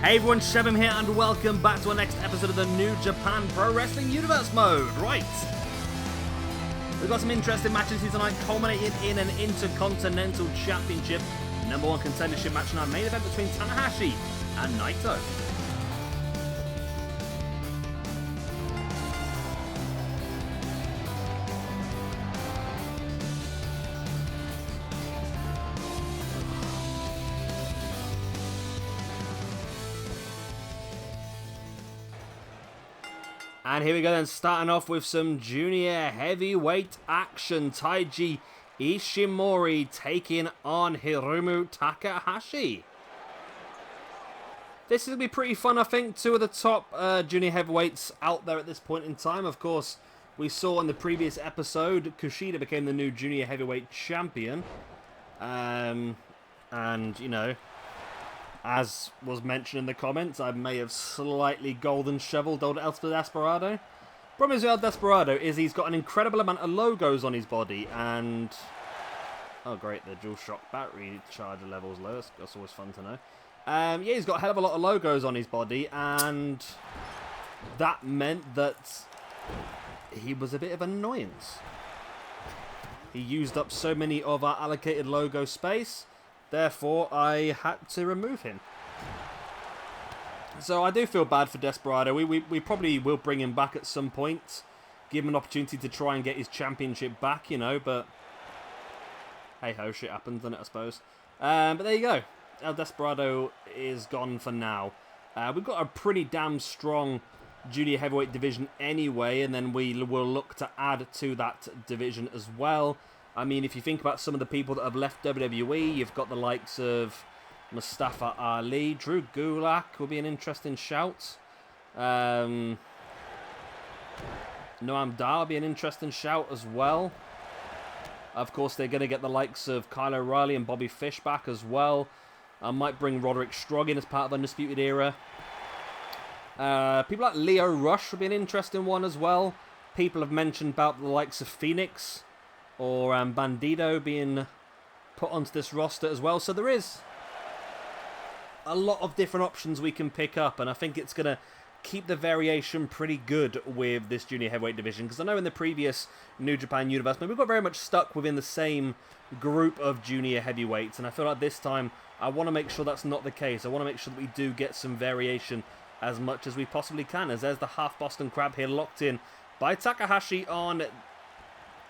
Hey everyone, Shevim here and welcome back to our next episode of the New Japan Pro Wrestling Universe mode. Right, we've got some interesting matches here tonight, culminating in an Intercontinental Championship #1 contendership match in our main event between Tanahashi and Naito. And here we go then, starting off with some junior heavyweight action. Taiji Ishimori taking on Hiromu Takahashi. This is going to be pretty fun, I think. Two of the top junior heavyweights out there at this point in time. Of course, we saw in the previous episode, Kushida became the new junior heavyweight champion. And, you know, as was mentioned in the comments, I may have slightly golden shoveled old El Desperado. Problem is with El Desperado is he's got an incredible amount of logos on his body, and oh great, the dual shock battery charger level's low. That's always fun to know. Yeah, he's got a hell of a lot of logos on his body, and that meant that he was a bit of an annoyance. He used up so many of our allocated logo space. Therefore, I had to remove him. So I do feel bad for Desperado. We probably will bring him back at some point. Give him an opportunity to try and get his championship back, you know. But hey ho, shit happens, doesn't it, I suppose. But there you go. El Desperado is gone for now. We've got a pretty damn strong junior heavyweight division anyway. And then we will look to add to that division as well. I mean, if you think about some of the people that have left WWE, you've got the likes of Mustafa Ali. Drew Gulak will be an interesting shout. Noam Dar will be an interesting shout as well. Of course, they're going to get the likes of Kyle O'Reilly and Bobby Fish back as well. I might bring Roderick Strong in as part of the Undisputed Era. People like Leo Rush will be an interesting one as well. People have mentioned about the likes of Phoenix or Bandido being put onto this roster as well. So there is a lot of different options we can pick up, and I think it's going to keep the variation pretty good with this junior heavyweight division, because I know in the previous New Japan Universe, we got very much stuck within the same group of junior heavyweights, and I feel like this time I want to make sure that's not the case. I want to make sure that we do get some variation as much as we possibly can, as there's the half Boston Crab here locked in by Takahashi on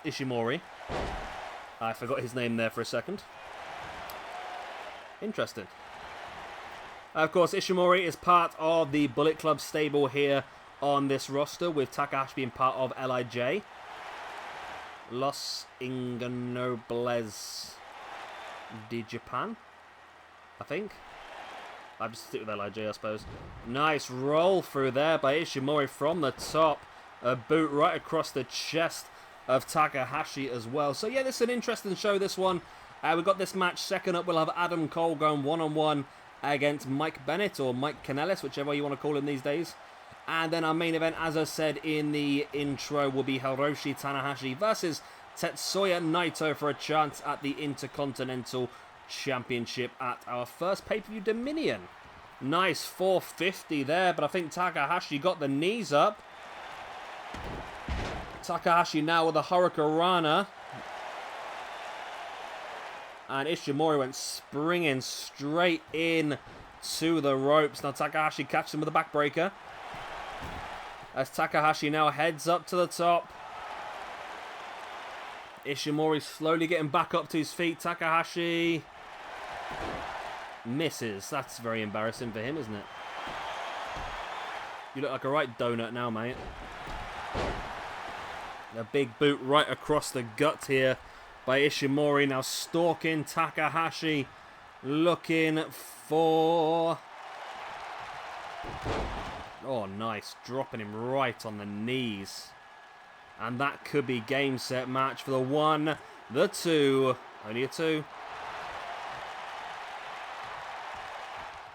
Ishimori. I forgot his name there for a second. Interesting. Of course, Ishimori is part of the Bullet Club stable here on this roster, with Takahashi being part of LIJ. Los Ingonobles de Japan, I think. I'll just stick with LIJ, I suppose. Nice roll through there by Ishimori from the top. A boot right across the chest of Takahashi as well. So yeah, this is an interesting show, this one. We've got this match. Second up, we'll have Adam Cole going one-on-one against Mike Bennett, or Mike Kanellis, whichever you want to call him these days. And then our main event, as I said in the intro, will be Hiroshi Tanahashi versus Tetsuya Naito for a chance at the Intercontinental Championship at our first pay-per-view Dominion. Nice 450 there, but I think Takahashi got the knees up. Takahashi now with a Hurricanrana. And Ishimori went springing straight in to the ropes. Now Takahashi catches him with a backbreaker, as Takahashi now heads up to the top. Ishimori slowly getting back up to his feet. Takahashi misses. That's very embarrassing for him, isn't it? You look like a right donut now, mate. A big boot right across the gut here by Ishimori, now stalking Takahashi, looking for... Oh, nice. Dropping him right on the knees. And that could be game, set, match for the 1, the 2. Only a 2.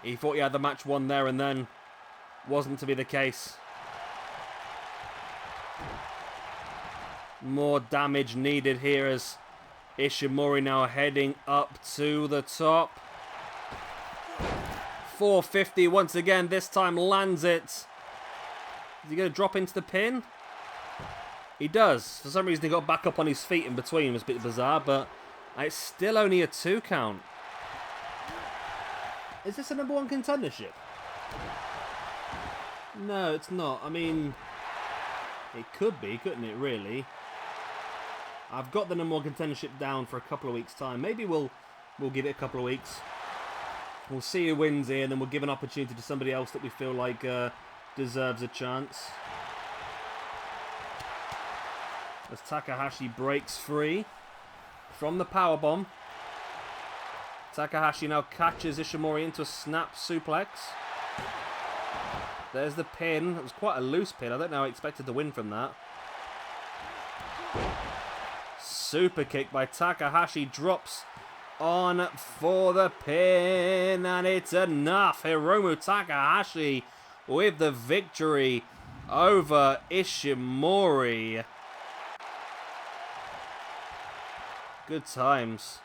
He thought he had the match won there and then. Wasn't to be the case. More damage needed here as Ishimori now heading up to the top. 450 once again. This time lands it. Is he going to drop into the pin? He does. For some reason, he got back up on his feet in between. It was a bit bizarre, but it's still only a 2 count. Is this a #1 contendership? No, it's not. I mean, it could be, couldn't it, really? I've got the #1 contendership down for a couple of weeks' time. Maybe we'll give it a couple of weeks. We'll see who wins here, and then we'll give an opportunity to somebody else that we feel like deserves a chance. As Takahashi breaks free from the powerbomb. Takahashi now catches Ishimori into a snap suplex. There's the pin. It was quite a loose pin. I don't know how I expected to win from that. Super kick by Takahashi. Drops on for the pin. And it's enough. Hiromu Takahashi with the victory over Ishimori. Good times.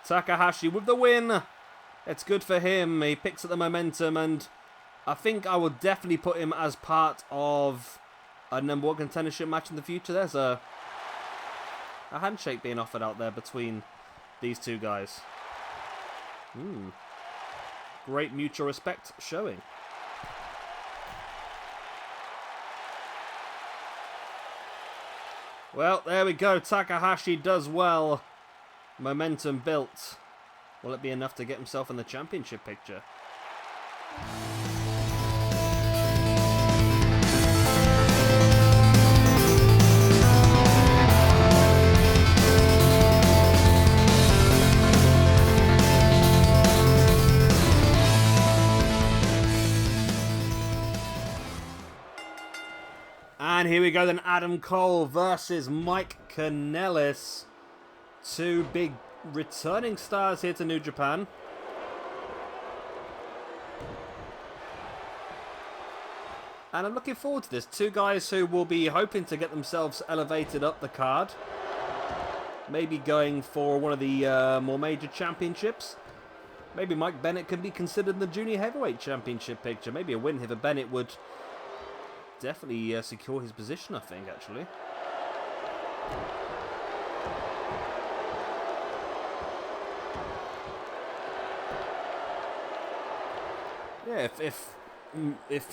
Takahashi with the win. It's good for him. He picks up the momentum, and I think I will definitely put him as part of a #1 contendership match in the future. There's a handshake being offered out there between these two guys. Great mutual respect showing. Well, there we go. Takahashi does well. Momentum built. Will it be enough to get himself in the championship picture? And here we go then, Adam Cole versus Mike Kanellis. 2 big returning stars here to New Japan. And I'm looking forward to this. 2 guys who will be hoping to get themselves elevated up the card. Maybe going for one of the more major championships. Maybe Mike Bennett can be considered in the Junior Heavyweight Championship picture. Maybe a win here for Bennett would definitely secure his position, I think, actually. Yeah, if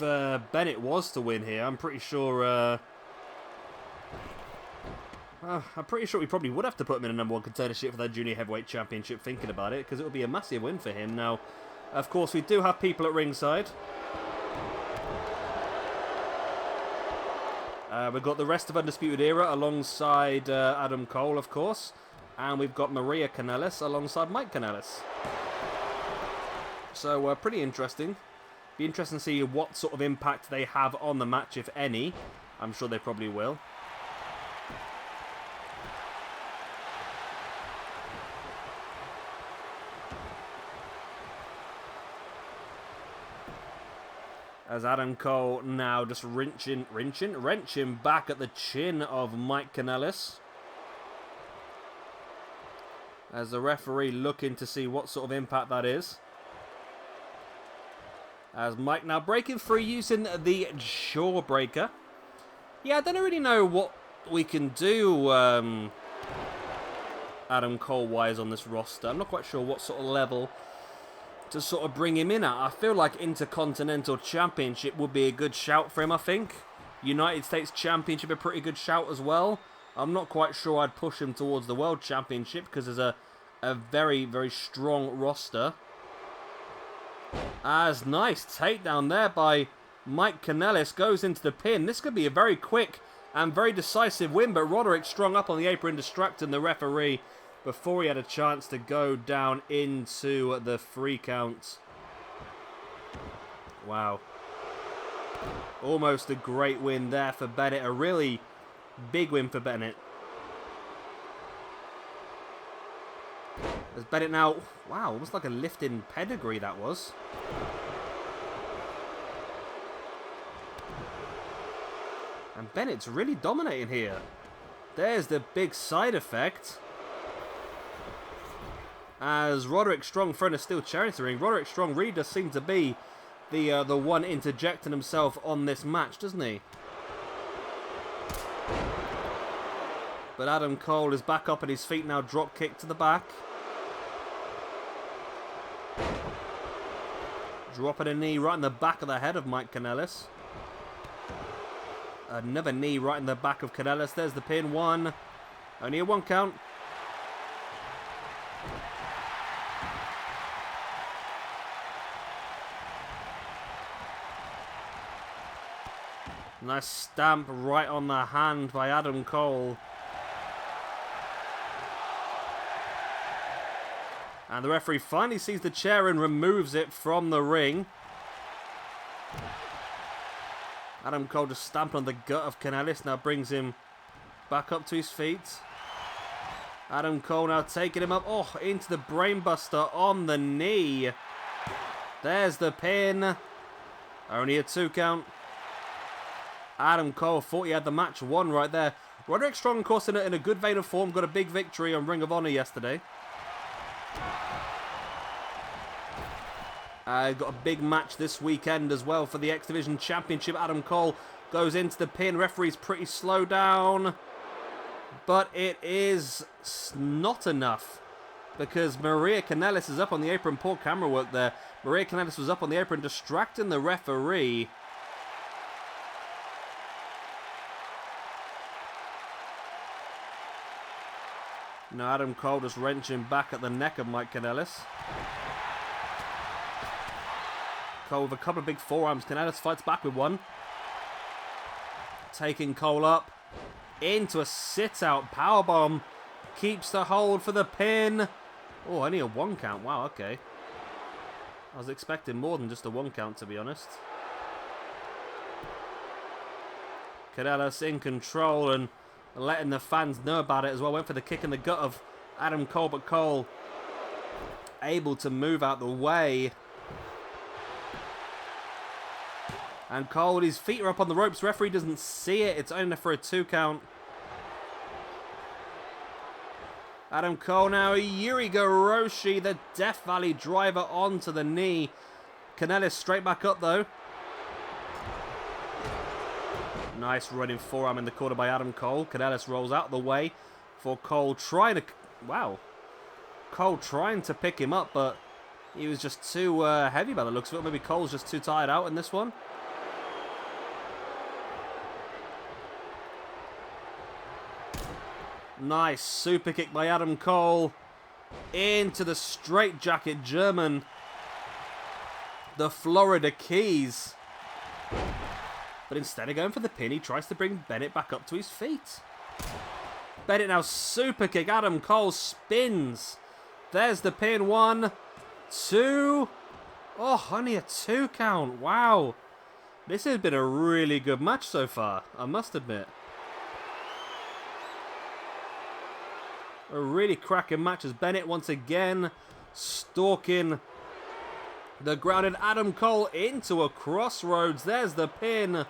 Bennett was to win here, I'm pretty sure we probably would have to put him in a #1 contendership for that Junior Heavyweight Championship, thinking about it, because it would be a massive win for him. Now, of course, we do have people at ringside. We've got the rest of Undisputed Era alongside Adam Cole, of course. And we've got Maria Kanellis alongside Mike Kanellis. So, pretty interesting. Be interesting to see what sort of impact they have on the match, if any. I'm sure they probably will. As Adam Cole now just wrenching back at the chin of Mike Kanellis. As the referee looking to see what sort of impact that is. As Mike now breaking free using the Jawbreaker. Yeah, I don't really know what we can do Adam Cole-wise on this roster. I'm not quite sure what sort of level to sort of bring him in at. I feel like Intercontinental Championship would be a good shout for him, I think. United States Championship a pretty good shout as well. I'm not quite sure I'd push him towards the World Championship because there's a very, very strong roster. As nice takedown there by Mike Kanellis, goes into the pin. This could be a very quick and very decisive win, but Roderick strung up on the apron, distracting the referee before he had a chance to go down into the 3 count. Wow. Almost a great win there for Bennett. A really big win for Bennett. As Bennett now... Wow, almost like a lifting pedigree that was. And Bennett's really dominating here. There's the big side effect. As Roderick Strong throwing a steel chair into the ring. Roderick Strong really does seem to be the one interjecting himself on this match, doesn't he? But Adam Cole is back up at his feet now. Drop kick to the back. Dropping a knee right in the back of the head of Mike Kanellis. Another knee right in the back of Kanellis. There's the pin. One. Only a 1 count. Nice stamp right on the hand by Adam Cole. And the referee finally sees the chair and removes it from the ring. Adam Cole just stamped on the gut of Kanellis. Now brings him back up to his feet. Adam Cole now taking him up. Oh, into the brainbuster on the knee. There's the pin. Only a 2 count. Adam Cole thought he had the match won right there. Roderick Strong, of course, in a good vein of form. Got a big victory on Ring of Honor yesterday. Got a big match this weekend as well for the X Division Championship. Adam Cole goes into the pin. Referee's pretty slow down. But it is not enough. Because Maria Kanellis is up on the apron. Poor camera work there. Maria Kanellis was up on the apron distracting the referee. Now Adam Cole just wrenching back at the neck of Mike Kanellis. Cole with a couple of big forearms. Kanellis fights back with one. Taking Cole up. Into a sit-out powerbomb. Keeps the hold for the pin. Oh, only a 1 count. Wow, okay. I was expecting more than just a 1 count, to be honest. Kanellis in control and letting the fans know about it as well. Went for the kick in the gut of Adam Cole, but Cole able to move out the way. And Cole, his feet are up on the ropes. Referee doesn't see it. It's only for a 2 count. Adam Cole now, Hiroshi, the Death Valley driver onto the knee. Kanellis straight back up though. Nice running forearm in the corner by Adam Cole. Kanellis rolls out the way for Cole trying to... Wow. Cole trying to pick him up, but he was just too heavy by the looks of it. Maybe Cole's just too tired out in this one. Nice super kick by Adam Cole. Into the straitjacket German. The Florida Keys. But instead of going for the pin, he tries to bring Bennett back up to his feet. Bennett now super kick. Adam Cole spins. There's the pin. 1, 2. Oh, only a 2 count. Wow. This has been a really good match so far, I must admit. A really cracking match as Bennett once again stalking the grounded Adam Cole into a crossroads. There's the pin.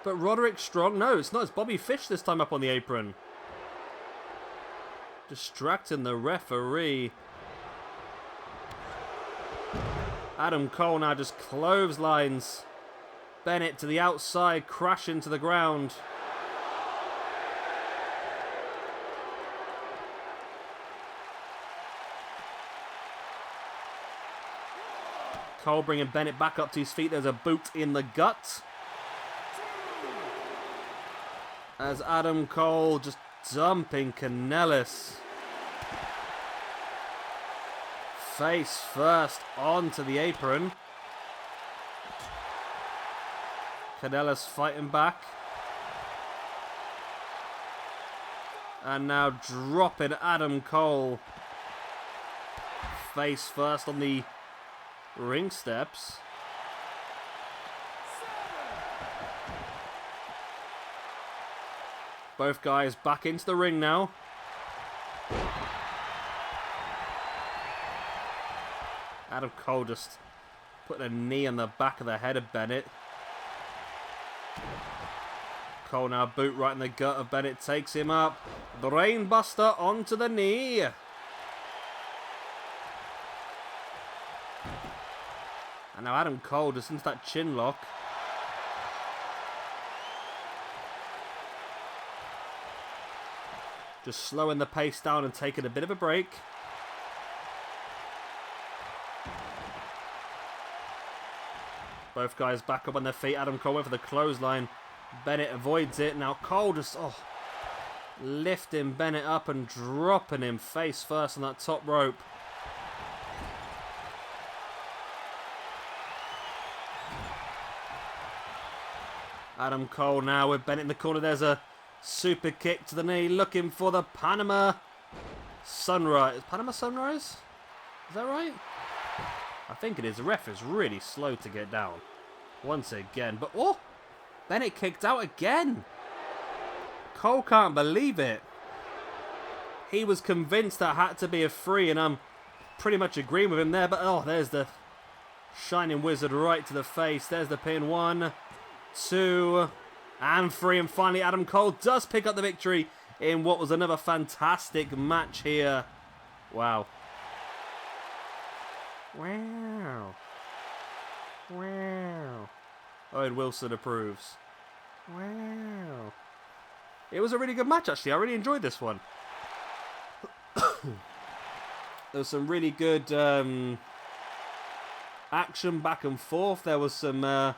But Roderick Strong, no, it's not. It's Bobby Fish this time up on the apron. Distracting the referee. Adam Cole now just clotheslines Bennett to the outside, crashing to the ground. Cole bringing Bennett back up to his feet. There's a boot in the gut. As Adam Cole just dumping Kanellis. Face first onto the apron. Kanellis fighting back. And now dropping Adam Cole. Face first on the ring steps. Both guys back into the ring now. Adam Cole just putting a knee on the back of the head of Bennett. Cole now boot right in the gut of Bennett, takes him up. Brainbuster onto the knee. And now Adam Cole just into that chin lock. Just slowing the pace down and taking a bit of a break. Both guys back up on their feet. Adam Cole went for the clothesline. Bennett avoids it. Now Cole just lifting Bennett up and dropping him face first on that top rope. Adam Cole now with Bennett in the corner. There's a super kick to the knee, looking for the Panama Sunrise. Panama Sunrise? Is that right? I think it is. The ref is really slow to get down. Once again. But, Bennett kicked out again. Cole can't believe it. He was convinced that had to be a free, and I'm pretty much agreeing with him there. But, there's the Shining Wizard right to the face. There's the pin. 1, 2... and 3, and finally Adam Cole does pick up the victory in what was another fantastic match here. Wow. Wow. Wow. Owen Wilson approves. Wow. It was a really good match, actually. I really enjoyed this one. There was some really good action back and forth. There was some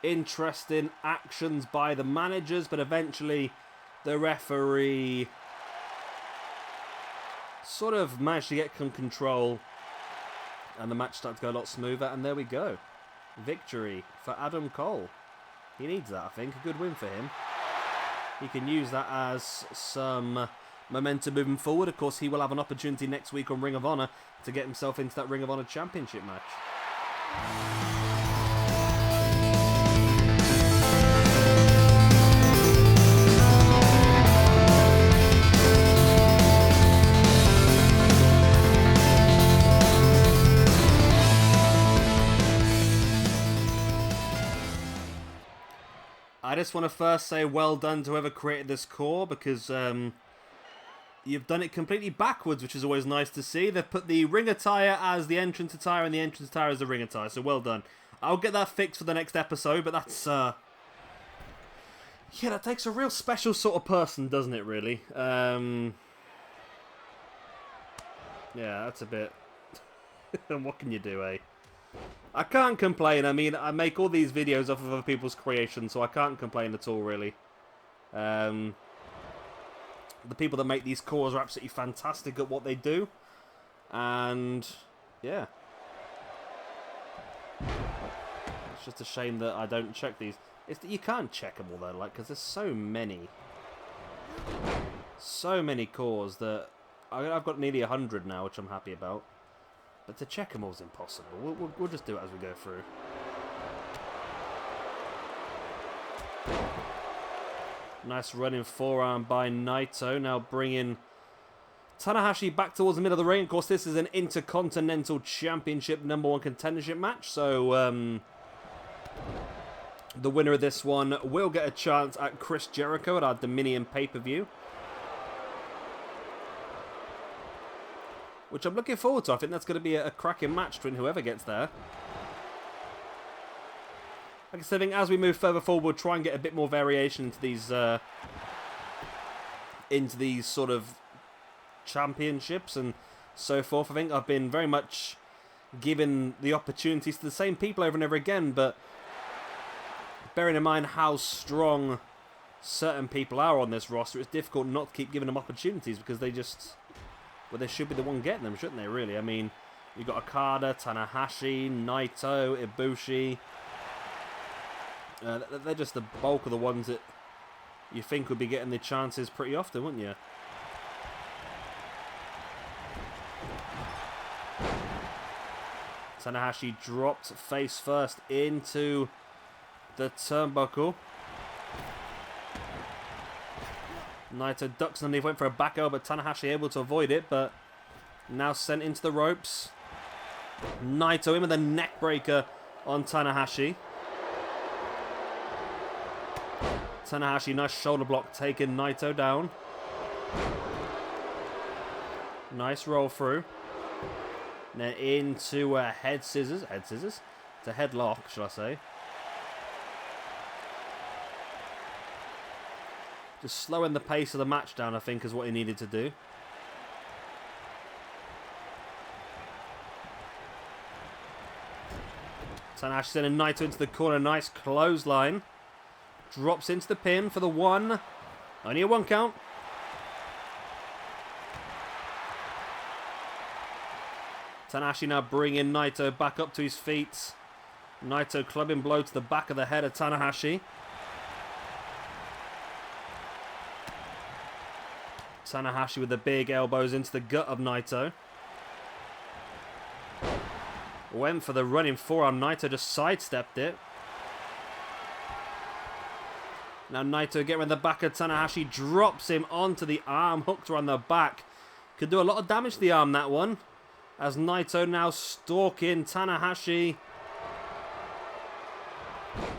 interesting actions by the managers, but eventually the referee sort of managed to get some control and the match started to go a lot smoother, and there we go. Victory for Adam Cole. He needs that, I think. A good win for him. He can use that as some momentum moving forward. Of course, he will have an opportunity next week on Ring of Honor to get himself into that Ring of Honor Championship match. I just want to first say well done to whoever created this core, because you've done it completely backwards, which is always nice to see. They've put the ring attire as the entrance attire and the entrance attire as the ring attire, so well done. I'll get that fixed for the next episode, but that's... yeah, that takes a real special sort of person, doesn't it, really? Yeah, that's a bit... What can you do, eh? I can't complain. I mean, I make all these videos off of other people's creations, so I can't complain at all, really. The people that make these cores are absolutely fantastic at what they do. And, yeah. It's just a shame that I don't check these. It's that you can't check them all, though, like, because there's so many. So many cores that... I've got nearly 100 now, which I'm happy about. But to check them all is impossible. We'll just do it as we go through. Nice running forearm by Naito. Now bringing Tanahashi back towards the middle of the ring. Of course, this is an Intercontinental Championship #1 contendership match. So, the winner of this one will get a chance at Chris Jericho at our Dominion pay-per-view. Which I'm looking forward to. I think that's going to be a cracking match between whoever gets there. Like I said, I think as we move further forward, we'll try and get a bit more variation into these sort of championships and so forth. I think I've been very much given the opportunities to the same people over and over again, but bearing in mind how strong certain people are on this roster, it's difficult not to keep giving them opportunities because they just... Well, they should be the one getting them, shouldn't they, really? I mean, you've got Okada, Tanahashi, Naito, Ibushi. They're just the bulk of the ones that you think would be getting the chances pretty often, wouldn't you? Tanahashi dropped face first into the turnbuckle. Naito ducks underneath, went for a back elbow, but Tanahashi able to avoid it, but now sent into the ropes. Naito in with a neck breaker on Tanahashi. Tanahashi, nice shoulder block, taking Naito down. Nice roll through. Then into head scissors. To headlock, should I say. Just slowing the pace of the match down, I think, is what he needed to do. Tanahashi sending Naito into the corner. Nice clothesline. Drops into the pin for the one. Only a 1 count. Tanahashi now bringing Naito back up to his feet. Naito clubbing blow to the back of the head of Tanahashi. Tanahashi with the big elbows into the gut of Naito. Went for the running forearm. Naito just sidestepped it. Now Naito getting with the back of Tanahashi. Drops him onto the arm. Hooked around the back. Could do a lot of damage to the arm, that one. As Naito now stalking Tanahashi.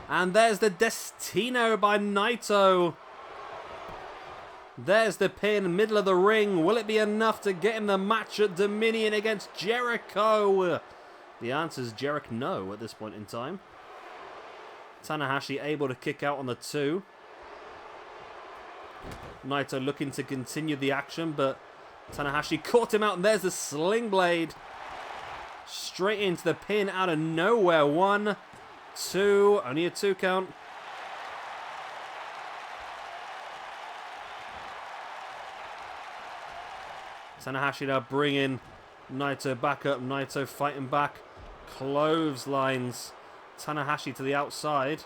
And there's the Destino by Naito. There's the pin, middle of the ring. Will it be enough to get him the match at Dominion against Jericho? The answer is Jericho no at this point in time. Tanahashi able to kick out on the 2. Naito looking to continue the action, but Tanahashi caught him out, and there's the sling blade. Straight into the pin out of nowhere. 1, 2, only a 2 count. Tanahashi now bringing Naito back up. Naito fighting back. Clotheslines Tanahashi to the outside.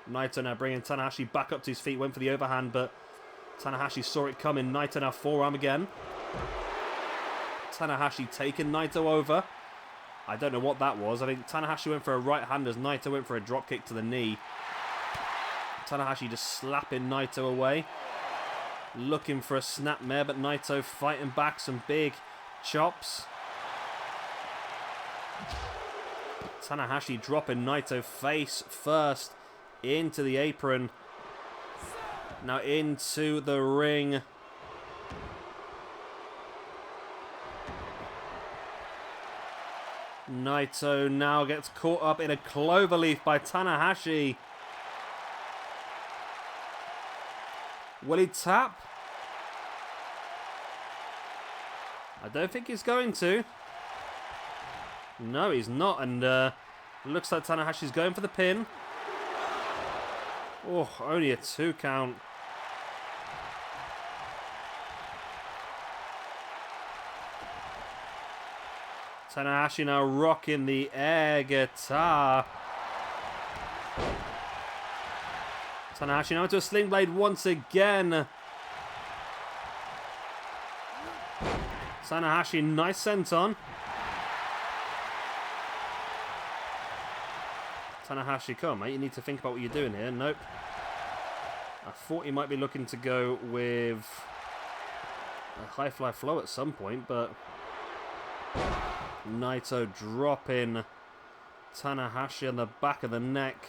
Naito now bringing Tanahashi back up to his feet. Went for the overhand, but Tanahashi saw it coming. Naito now forearm again. Tanahashi taking Naito over. I don't know what that was. I think Tanahashi went for a right hand as Naito went for a drop kick to the knee. Tanahashi just slapping Naito away. Looking for a snapmare, but Naito fighting back. Some big chops. Tanahashi dropping Naito face first into the apron. Now into the ring. Naito now gets caught up in a cloverleaf by Tanahashi. Will he tap? I don't think he's going to. No, he's not. And looks like Tanahashi's going for the pin. Oh, only a 2 count. Tanahashi now rocking the air guitar. Tanahashi now into a sling blade once again. Tanahashi, nice senton. Tanahashi, come on, mate. You need to think about what you're doing here. Nope. I thought he might be looking to go with a high fly flow at some point, but Naito dropping Tanahashi on the back of the neck.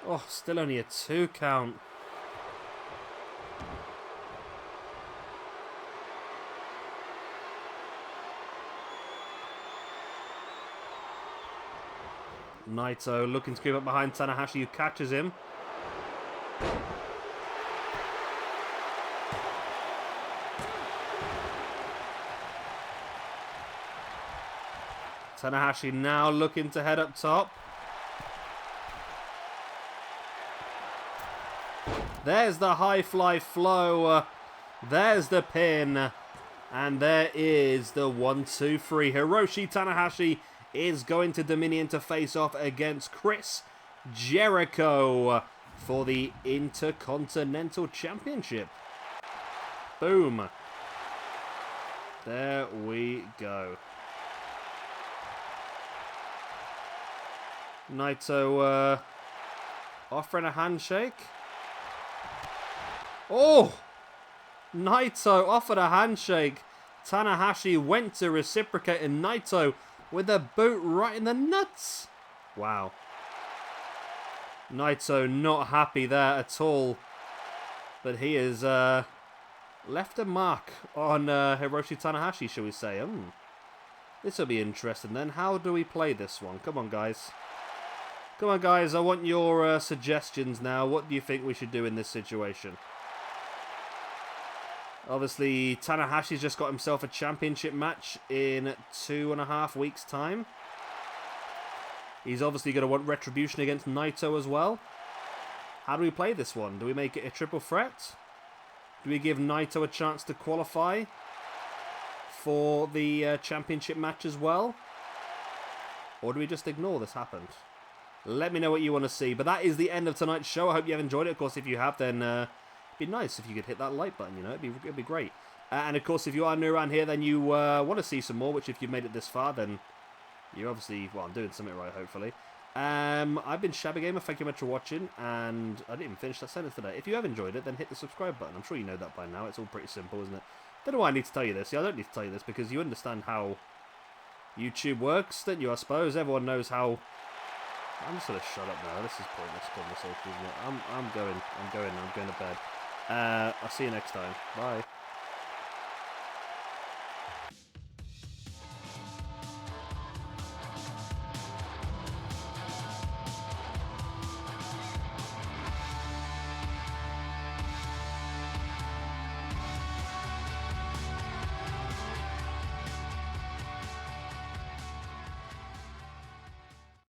Oh, still only a 2 count. Naito looking to creep up behind Tanahashi, who catches him. Tanahashi now looking to head up top. There's the high fly flow. There's the pin. And there is the 1-2-3. Hiroshi Tanahashi is going to Dominion to face off against Chris Jericho for the Intercontinental Championship. Boom. There we go. Naito offering a handshake. Oh! Naito offered a handshake. Tanahashi went to reciprocate, and Naito with a boot right in the nuts. Wow. Naito not happy there at all. But he is left a mark on Hiroshi Tanahashi, shall we say. This will be interesting then. How do we play this one? Come on, guys. Come on, guys. I want your suggestions now. What do you think we should do in this situation? Obviously, Tanahashi's just got himself a championship match in 2.5 weeks' time. He's obviously going to want retribution against Naito as well. How do we play this one? Do we make it a triple threat? Do we give Naito a chance to qualify for the championship match as well? Or do we just ignore this happened? Let me know what you want to see. But that is the end of tonight's show. I hope you have enjoyed it. Of course, if you have, then it'd be nice if you could hit that like button, you know. It'd be great. And of course, if you are new around here, then you want to see some more, which if you've made it this far, then you're obviously, well, I'm doing something right, hopefully. I've been Shabby Gamer, thank you much for watching, and I didn't even finish that sentence today. If you have enjoyed it, then hit the subscribe button. I'm sure you know that by now. It's all pretty simple, isn't it? Don't know why I need to tell you this. Yeah, I don't need to tell you this because you understand how YouTube works, don't you? I suppose everyone knows how. I'm just gonna shut up now. This is pointless conversation, isn't it? I'm going to bed. I'll see you next time. Bye.